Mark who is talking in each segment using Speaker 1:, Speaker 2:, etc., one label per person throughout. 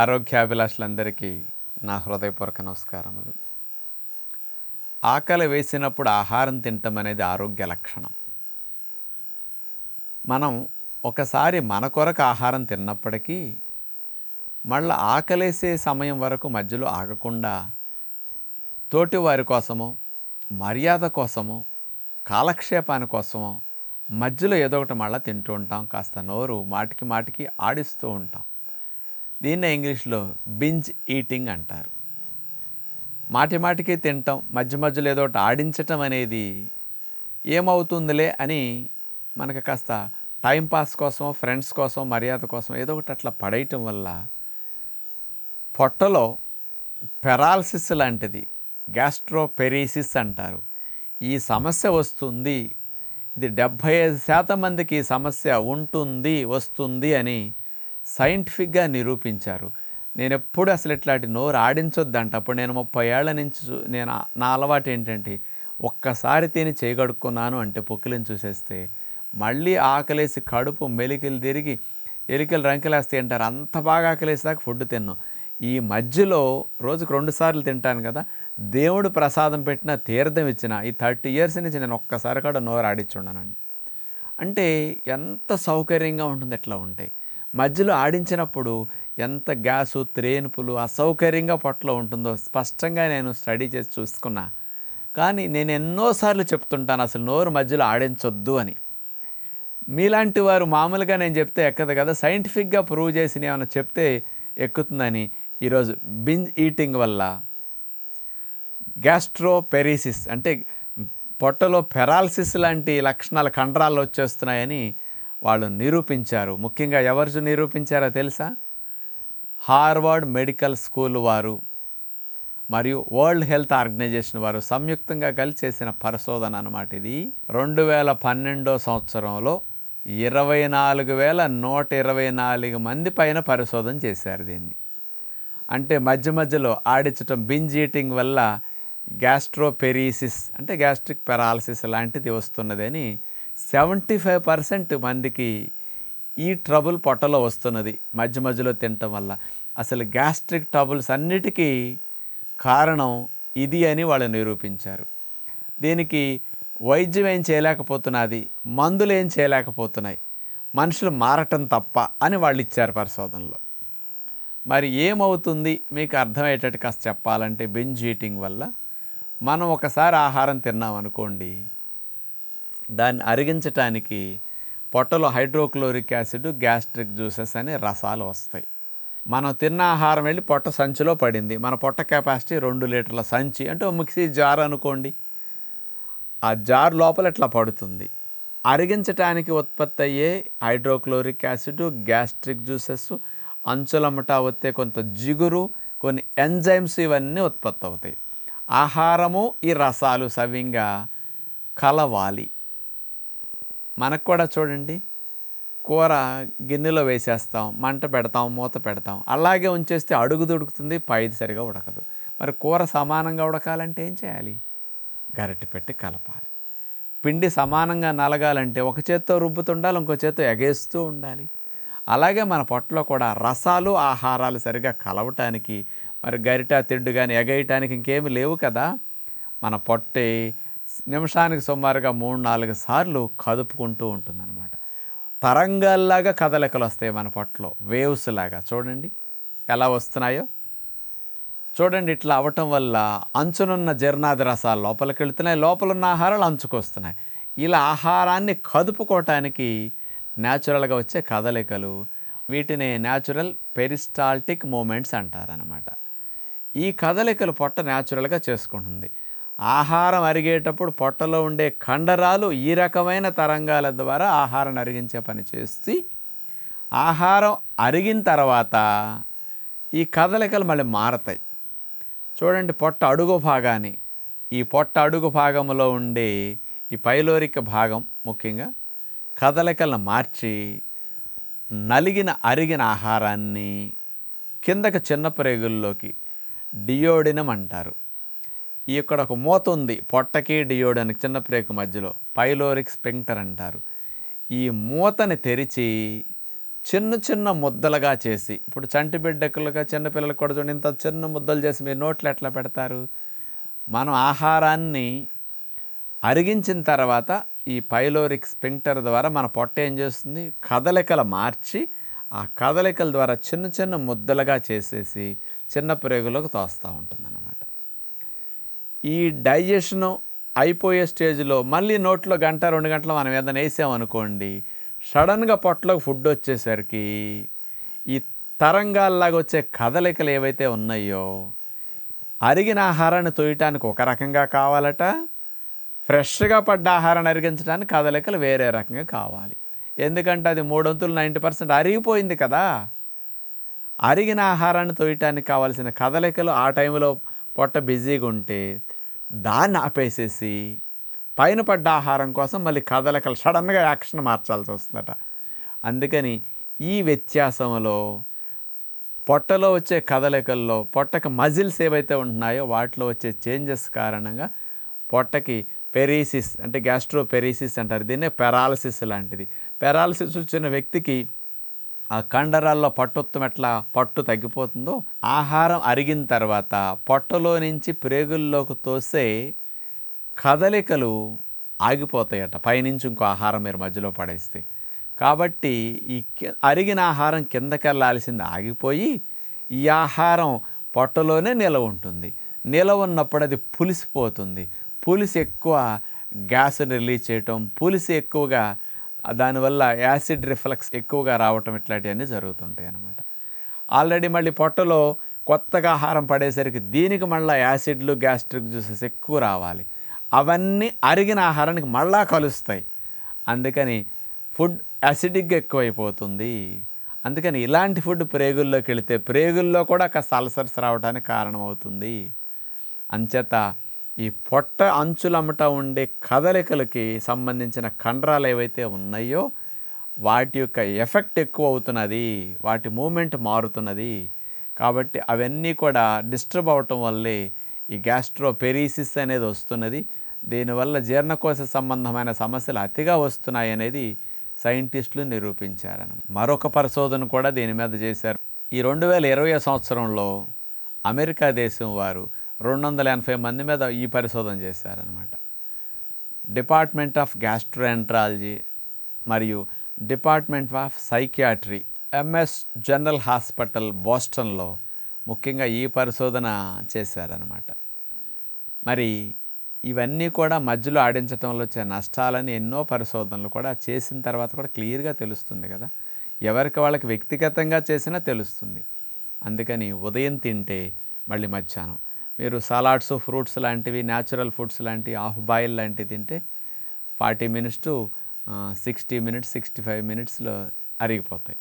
Speaker 1: ఆరోగ్యాభిలాషులందరికీ నా హృదయపూర్వక నమస్కారములు. ఆకలి వేసినప్పుడు ఆహారం తినటం అనేది ఆరోగ్య లక్షణం. మనం ఒకసారి మన కొరకు ఆహారం తిన్నప్పటికీ మళ్ళీ ఆకలేసే సమయం వరకు మధ్యలో ఆగకుండా తోటివారి కోసమో, మర్యాద కోసమో, కాలక్షేపాని కోసమో మధ్యలో ఏదో ఒకటి మళ్ళీ తింటూ ఉంటాం. కాస్త నోరు మాటికి మాటికి ఆడిస్తూ ఉంటాం. దీన్నే ఇంగ్లీష్లో బింజ్ ఈటింగ్ అంటారు. మాటి మాటికి తింటాం, మధ్య మధ్యలో ఏదో ఒకటి ఆడించటం అనేది ఏమవుతుందిలే అని మనకు కాస్త టైంపాస్ కోసం, ఫ్రెండ్స్ కోసం, మర్యాద కోసం ఏదో ఒకటి అట్లా పడేయటం వల్ల పొట్టలో పెరాలసిస్ లాంటిది, గ్యాస్ట్రోపెరీసిస్ అంటారు, ఈ సమస్య వస్తుంది. ఇది 75% మందికి ఈ సమస్య ఉంటుంది, వస్తుంది అని సైంటిఫిక్గా నిరూపించారు. నేను ఎప్పుడు అసలు ఇట్లాంటి నోరు ఆడించొద్దంట. అప్పుడు నేను 30 ఏళ్ల నుంచి నా అలవాటు ఏంటంటే ఒక్కసారి తిని చేయగడుక్కున్నాను అంటే పొక్కులను చూసేస్తే మళ్ళీ ఆకలేసి కడుపు మెలికలు తిరిగి ఎలికలు రంకెలేస్తాయి అంటారు. అంత బాగా ఆకలేసాక ఫుడ్ తిన్నాను. ఈ మధ్యలో రోజుకు 2 సార్లు తింటాను కదా, దేవుడు ప్రసాదం పెట్టిన తీర్థం ఇచ్చిన ఈ 30 ఇయర్స్ నుంచి నేను ఒక్కసారి కూడా నోరు ఆడించున్నానండి. అంటే ఎంత సౌకర్యంగా ఉంటుంది. ఎట్లా ఉంటాయి మధ్యలో ఆడించినప్పుడు ఎంత గ్యాసు, త్రేనుపులు అసౌకర్యంగా పొట్టలో ఉంటుందో స్పష్టంగా నేను స్టడీ చేసి చూసుకున్నా. కానీ నేను ఎన్నోసార్లు చెప్తుంటాను అసలు నోరు మధ్యలో ఆడించొద్దు అని. మీలాంటి వారు మామూలుగా నేను చెప్తే ఎక్కదు కదా, సైంటిఫిక్గా ప్రూవ్ చేసి ఏమైనా చెప్తే ఎక్కుతుందని ఈరోజు బింజ్ ఈటింగ్ వల్ల గ్యాస్ట్రోపెరీసిస్ అంటే పొట్టలో పెరాలసిస్ లాంటి లక్షణాలు, కండరాలు వచ్చేస్తున్నాయని వాళ్ళు నిరూపించారు. ముఖ్యంగా ఎవరు నిరూపించారో తెలుసా? హార్వర్డ్ మెడికల్ స్కూల్ వారు మరియు వరల్డ్ హెల్త్ ఆర్గనైజేషన్ వారు సంయుక్తంగా కలిసి చేసిన పరిశోధన అన్నమాట. ఇది 2012 సంవత్సరంలో 24,124 మంది పైన పరిశోధన చేశారు దీన్ని. అంటే మధ్య మధ్యలో ఆడించటం, బింజ్ ఈటింగ్ వల్ల గ్యాస్ట్రోపెరీసిస్ అంటే గ్యాస్ట్రిక్ పెరాలసిస్ లాంటిది వస్తున్నదని 75% మందికి ఈ ట్రబుల్ పొట్టలో వస్తున్నది మధ్య మధ్యలో తినటం వల్ల. అసలు గ్యాస్ట్రిక్ ట్రబుల్స్ అన్నిటికీ కారణం ఇది అని వాళ్ళు నిరూపించారు. దీనికి వైద్యం ఏం చేయలేకపోతున్నది, మందులు ఏం చేయలేకపోతున్నాయి, మనుషులు మారటం తప్ప అని వాళ్ళు ఇచ్చారు పరిశోధనలో. మరి ఏమవుతుంది మీకు అర్థమయ్యేటట్టు కాస్త చెప్పాలంటే, బింజ్ ఈటింగ్ వల్ల మనం ఒకసారి ఆహారం తిన్నాం అనుకోండి, దాన్ని అరిగించటానికి పొట్టలో హైడ్రోక్లోరిక్ యాసిడ్, గ్యాస్ట్రిక్ జ్యూసెస్ అనే రసాలు వస్తాయి. మనం తిన్న ఆహారం వెళ్ళి పొట్ట సంచిలో పడింది. మన పొట్ట కెపాసిటీ 2 లీటర్ల సంచి అంటే మిక్సీ జార్ అనుకోండి. ఆ జార్ లోపల ఇట్లా పడుతుంది. అరిగించటానికి ఉత్పత్తి అయ్యే హైడ్రోక్లోరిక్ యాసిడ్, గ్యాస్ట్రిక్ జ్యూసెస్, అంచులమ్మట వచ్చే కొంత జిగురు, కొన్ని ఎంజైమ్స్ ఇవన్నీ ఉత్పత్తి అవుతాయి. ఆహారము ఈ రసాలు సవ్యంగా కలవాలి. మనకు కూడా చూడండి, కూర గిన్నెలో వేసేస్తాం, మంట పెడతాం, మూత పెడతాం, అలాగే ఉంచేస్తే అడుగు దొడుకుతుంది, పైది సరిగా ఉడకదు. మరి కూర సమానంగా ఉడకాలంటే ఏం చేయాలి? గరిటె పెట్టి కలపాలి. పిండి సమానంగా నలగాలంటే ఒక చేత్తో రుబ్బుతుండాలి, ఇంకో చేత్తో ఎగేస్తూ ఉండాలి. అలాగే మన పొట్టలో కూడా రసాలు, ఆహారాలు సరిగా కలవటానికి మరి గరిట, తిడ్డు కానీ ఎగేయటానికి ఇంకేమి లేవు కదా. మన పొట్టే నిమిషానికి సుమారుగా 3-4 సార్లు కదుపుకుంటూ ఉంటుందన్నమాట. తరంగాల్లాగా కదలికలు వస్తాయి మన పొట్టలో, వేవ్స్ లాగా. చూడండి ఎలా వస్తున్నాయో. చూడండి, ఇట్లా అవ్వటం వల్ల అంచునున్న జీర్ణాది రసాలు లోపలికి వెళుతున్నాయి, లోపలున్న ఆహారాలు అంచుకు వస్తున్నాయి. ఇలా ఆహారాన్ని కదుపుకోవటానికి న్యాచురల్గా వచ్చే కదలికలు, వీటిని న్యాచురల్ పెరిస్టాల్టిక్ మూమెంట్స్ అంటారనమాట. ఈ కదలికలు పొట్ట న్యాచురల్గా చేసుకుంటుంది. ఆహారం అరిగేటప్పుడు పొట్టలో ఉండే కండరాలు ఈ రకమైన తరంగాల ద్వారా ఆహారాన్ని అరిగించే పని చేసి, ఆహారం అరిగిన తర్వాత ఈ కదలికలు మళ్ళీ మారతాయి. చూడండి, పొట్ట అడుగు భాగాన్ని, ఈ పొట్ట అడుగు భాగంలో ఉండే ఈ పైలోరిక భాగం ముఖ్యంగా కదలికలను మార్చి నలిగిన అరిగిన ఆహారాన్ని కిందకి చిన్న ప్రేగుల్లోకి, డియోడినం అంటారు. ఇక్కడ ఒక మూత ఉంది పొట్టకి డియోడనికి, చిన్న ప్రేగు మధ్యలో, పైలోరిక్ స్పింక్టర్ అంటారు. ఈ మూతని తెరిచి చిన్న చిన్న ముద్దలుగా చేసి, ఇప్పుడు చంటి బిడ్డకులుగా చిన్నపిల్లలకు కూడా చూడండి ఇంత చిన్న ముద్దలు చేసి మీరు నోట్లో ఎట్లా పెడతారు? మనం ఆహారాన్ని అరిగించిన తర్వాత ఈ పైలోరిక్ స్పింక్టర్ ద్వారా మన పొట్ట ఏం చేస్తుంది, కదలికలు మార్చి ఆ కదలికల ద్వారా చిన్న చిన్న ముద్దలుగా చేసేసి చిన్న ప్రేగులోకి తోస్తూ ఉంటుందన్నమాట. ఈ డైజెషను అయిపోయే స్టేజ్లో మళ్ళీ నోట్లో గంట 2 గంటలు మనం ఏదైనా వేసామనుకోండి, సడన్గా పొట్టలోకి ఫుడ్ వచ్చేసరికి ఈ తరంగాల్లాగా వచ్చే కదలికలు ఏవైతే ఉన్నాయో, అరిగిన ఆహారాన్ని తోయటానికి ఒక రకంగా కావాలట, ఫ్రెష్గా పడ్డ ఆహారాన్ని అరిగించడానికి కదలికలు వేరే రకంగా కావాలి. ఎందుకంటే అది 90% అరిగిపోయింది కదా. అరిగిన ఆహారాన్ని తోయటానికి కావాల్సిన కదలికలు ఆ టైంలో పొట్ట బిజీగా ఉంటే దాన్ని ఆపేసేసి పైన పడ్డ ఆహారం కోసం మళ్ళీ కదలికలు సడన్గా యాక్షన్ మార్చాల్సి వస్తుందట. అందుకని ఈ వ్యత్యాసంలో పొట్టలో వచ్చే కదలికల్లో పొట్టకి మజిల్స్ ఏవైతే ఉంటున్నాయో వాటిలో వచ్చే చేంజెస్ కారణంగా పొట్టకి పెరీసిస్ అంటే గ్యాస్ట్రోపెరీసిస్ అంటారు. దీన్నే పెరాలసిస్ లాంటిది. పెరాలసిస్ వచ్చిన వ్యక్తికి ఆ కండరాల్లో పట్టుత్వం ఎట్లా పట్టు తగ్గిపోతుందో, ఆహారం అరిగిన తర్వాత పొట్టలో నుంచి ప్రేగుల్లోకి తోసే కదలికలు ఆగిపోతాయట, పైనుంచి ఇంకో ఆహారం మీరు మధ్యలో పడేస్తే. కాబట్టి ఈ అరిగిన ఆహారం కిందకి వెళ్ళాల్సింది ఆగిపోయి ఈ ఆహారం పొట్టలోనే నిలవ ఉంటుంది. నిలవ ఉన్నప్పుడు అది పులిసిపోతుంది. పులిసి ఎక్కువ గ్యాస్ని రిలీజ్ చేయటం, పులిసి ఎక్కువగా దానివల్ల యాసిడ్ రిఫ్లక్స్ ఎక్కువగా రావటం ఇట్లాంటివన్నీ జరుగుతుంటాయి అన్నమాట. ఆల్రెడీ మళ్ళీ పొట్టలో కొత్తగా ఆహారం పడేసరికి దీనికి మళ్ళీ యాసిడ్లు గ్యాస్ట్రిక్ జ్యూసెస్ ఎక్కువ రావాలి. అవన్నీ అరిగిన ఆహారానికి మళ్ళా కలుస్తాయి. అందుకని ఫుడ్ యాసిడిక్గా ఎక్కువైపోతుంది. అందుకని ఇలాంటి ఫుడ్ ప్రేగుల్లోకి వెళితే ప్రేగుల్లో కూడా కాస్త అల్సర్స్ రావడానికి కారణమవుతుంది. అంచేత ఈ పొట్ట అంచులమ్మట ఉండే కదలికలకి సంబంధించిన కండరాలు ఏవైతే ఉన్నాయో వాటి యొక్క ఎఫెక్ట్ ఎక్కువ అవుతున్నది, వాటి మూమెంట్ మారుతున్నది. కాబట్టి అవన్నీ కూడా డిస్టర్బ్ అవటం వల్లే ఈ గ్యాస్ట్రోపెరీసిస్ అనేది వస్తున్నది. దీనివల్ల జీర్ణకోశ సంబంధమైన సమస్యలు అతిగా వస్తున్నాయి అనేది సైంటిస్టులు నిరూపించారని మరొక పరిశోధన కూడా దీని మీద చేశారు. ఈ 2020 సంవత్సరంలో అమెరికా దేశం వారు 280 మంది మీద ఈ పరిశోధన చేశారనమాట. డిపార్ట్మెంట్ ఆఫ్ గ్యాస్ట్రోఎంట్రాలజీ మరియు department of psychiatry, MS general hospital బోస్టన్లో ముఖ్యంగా ఈ పరిశోధన చేశారనమాట. మరి ఇవన్నీ కూడా మధ్యలో ఆడించడంలో వచ్చే నష్టాలని ఎన్నో పరిశోధనలు కూడా చేసిన తర్వాత కూడా క్లియర్గా తెలుస్తుంది కదా. ఎవరికి వాళ్ళకి వ్యక్తిగతంగా చేసినా తెలుస్తుంది. అందుకని ఉదయం తింటే మళ్ళీ మధ్యాహ్నం మీరు సలాడ్స్, ఫ్రూట్స్ లాంటివి, న్యాచురల్ ఫుడ్స్ లాంటివి, హాఫ్ బాయిల్ లాంటివి తింటే 40 minutes to 60 minutes 65 minutesలో అరిగిపోతాయి.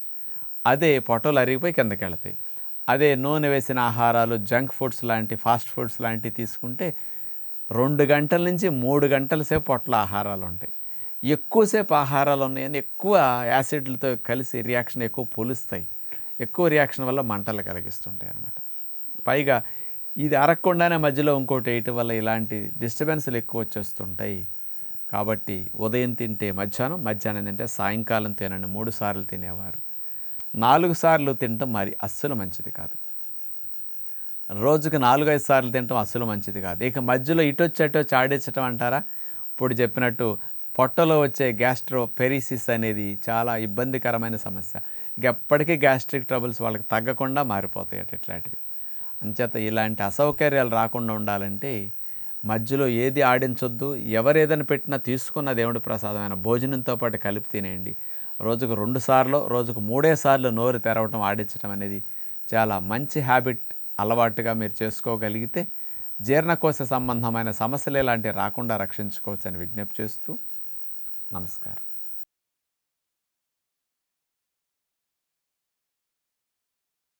Speaker 1: అదే పొట్టలు అరిగిపోయి కిందకి వెళతాయి. అదే నూనె వేసిన ఆహారాలు, జంక్ ఫుడ్స్ లాంటి, ఫాస్ట్ ఫుడ్స్ లాంటివి తీసుకుంటే 2 గంటల నుంచి 3 గంటల సేపు పొట్టల ఆహారాలు ఉంటాయి. ఎక్కువసేపు ఆహారాలు ఉన్నాయని ఎక్కువ యాసిడ్లతో కలిసి రియాక్షన్ ఎక్కువ పొలుస్తాయి. ఎక్కువ రియాక్షన్ వల్ల మంటలు కలిగిస్తుంటాయి అన్నమాట. పైగా ఇది అరగకుండానే మధ్యలో ఇంకోటి వేయటం వల్ల ఇలాంటి డిస్టర్బెన్స్లు ఎక్కువ వచ్చేస్తుంటాయి. కాబట్టి ఉదయం తింటే మధ్యాహ్నం, మధ్యాహ్నం తింటే సాయంకాలం తినండి. 3 సార్లు తినేవారు 4 సార్లు తినటం మరి అస్సలు మంచిది కాదు. రోజుకు 4-5 సార్లు తినటం అస్సలు మంచిది కాదు. ఇక మధ్యలో ఇటొచ్చి ఆడించటం అంటారా, ఇప్పుడు చెప్పినట్టు పొట్టలో వచ్చే గ్యాస్ట్రోపెరీసిస్ అనేది చాలా ఇబ్బందికరమైన సమస్య. ఎప్పటికీ గ్యాస్ట్రిక్ ట్రబుల్స్ వాళ్ళకి తగ్గకుండా మారిపోతాయి ఇట్లాంటివి. అంచేత ఇలాంటి అసౌకర్యాలు రాకుండా ఉండాలంటే మధ్యలో ఏది ఆడించొద్దు. ఎవరు ఏదైనా పెట్టినా తీసుకున్న దేవుడి ప్రసాదమైన భోజనంతో పాటు కలిపి తినేయండి. రోజుకు 2 సార్లు, రోజుకు 3 సార్లు నోరు తెరవటం, ఆడించడం అనేది చాలా మంచి హ్యాబిట్, అలవాటుగా మీరు చేసుకోగలిగితే జీర్ణకోశ సంబంధమైన సమస్యలు ఇలాంటివి రాకుండా రక్షించుకోవచ్చని విజ్ఞప్తి చేస్తూ నమస్కారం.